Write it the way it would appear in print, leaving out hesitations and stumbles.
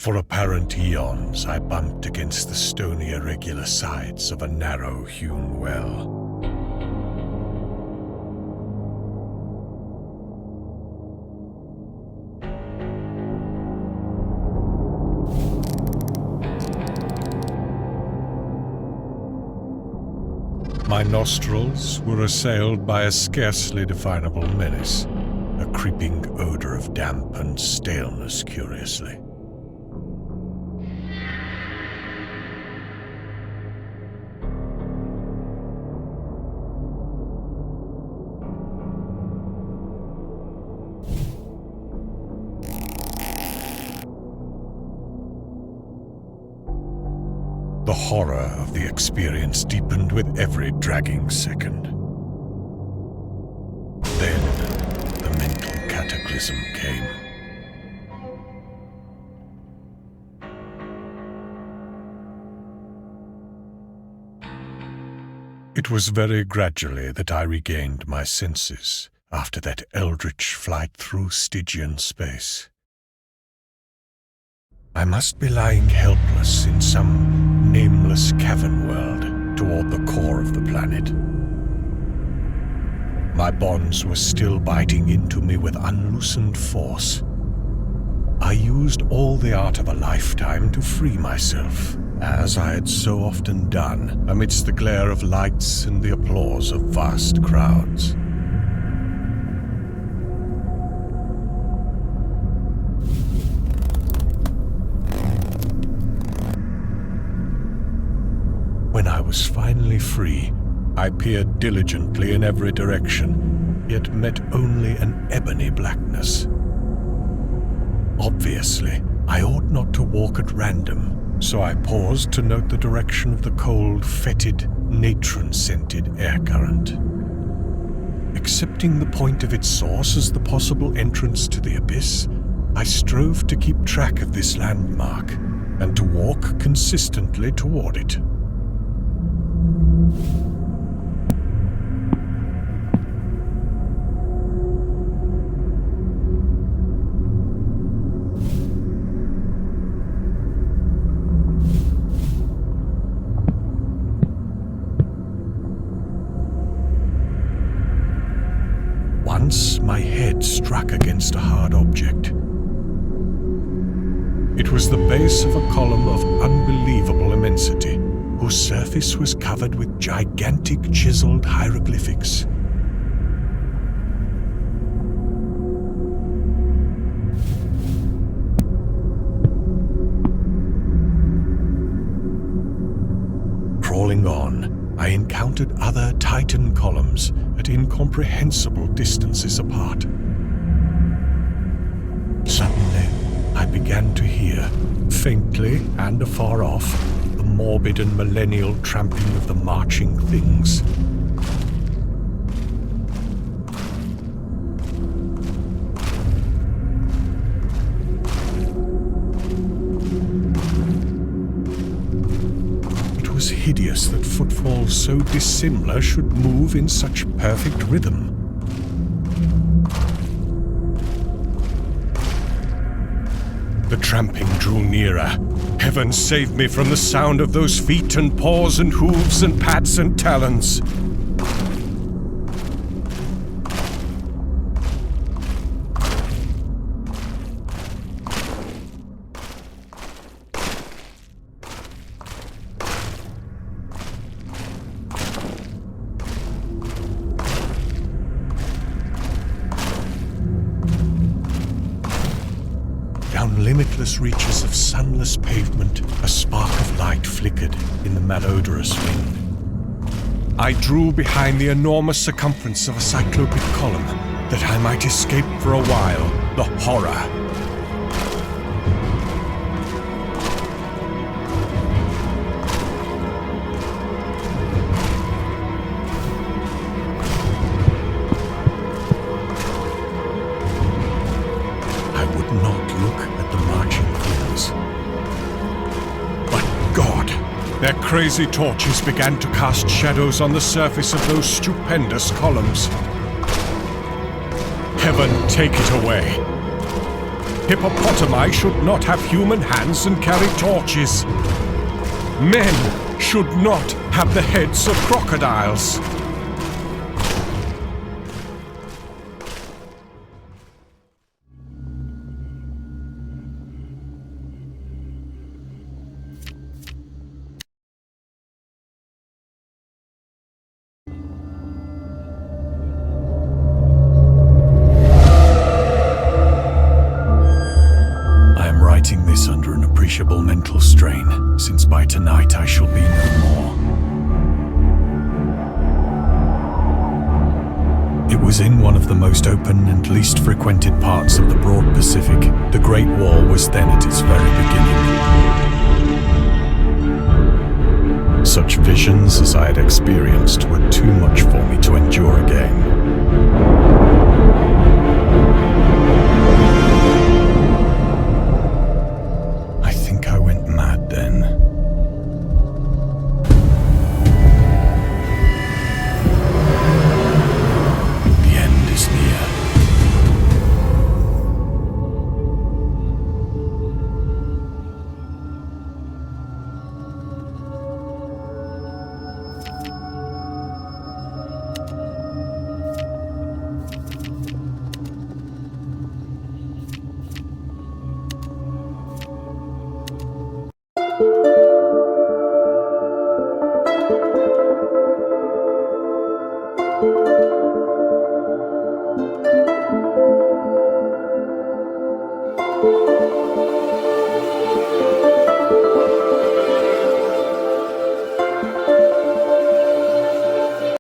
For apparent eons, I bumped against the stony irregular sides of a narrow-hewn well. My nostrils were assailed by a scarcely definable menace, a creeping odor of damp and staleness, curiously. The horror of the experience deepened with every dragging second. Then, the mental cataclysm came. It was very gradually that I regained my senses after that eldritch flight through Stygian space. I must be lying helpless in some nameless cavern world toward the core of the planet. My bonds were still biting into me with unloosened force. I used all the art of a lifetime to free myself, as I had so often done amidst the glare of lights and the applause of vast crowds. When I was finally free, I peered diligently in every direction, yet met only an ebony blackness. Obviously, I ought not to walk at random, so I paused to note the direction of the cold, fetid, natron-scented air current. Accepting the point of its source as the possible entrance to the abyss, I strove to keep track of this landmark and to walk consistently toward it. Once my head struck against a hard object. It was the base of a column of unbelievable immensity, whose surface was covered with gigantic chiseled hieroglyphics. Crawling on, I encountered other Titan columns at incomprehensible distances apart. Suddenly, I began to hear, faintly and afar off, the morbid and millennial tramping of the marching things. It was hideous that footfalls so dissimilar should move in such perfect rhythm. The tramping drew nearer. Heaven save me from the sound of those feet and paws and hooves and pads and talons. Down limitless reaches of sunless pavement, a spark of light flickered in the malodorous wind. I drew behind the enormous circumference of a cyclopic column, that I might escape for a while the horror. Their crazy torches began to cast shadows on the surface of those stupendous columns. Heaven take it away. Hippopotami should not have human hands and carry torches. Men should not have the heads of crocodiles. Writing this under an appreciable mental strain, since by tonight I shall be no more. It was in one of the most open and least frequented parts of the broad Pacific. The Great War was then at its very beginning. Such visions as I had experienced were too much for me to endure again.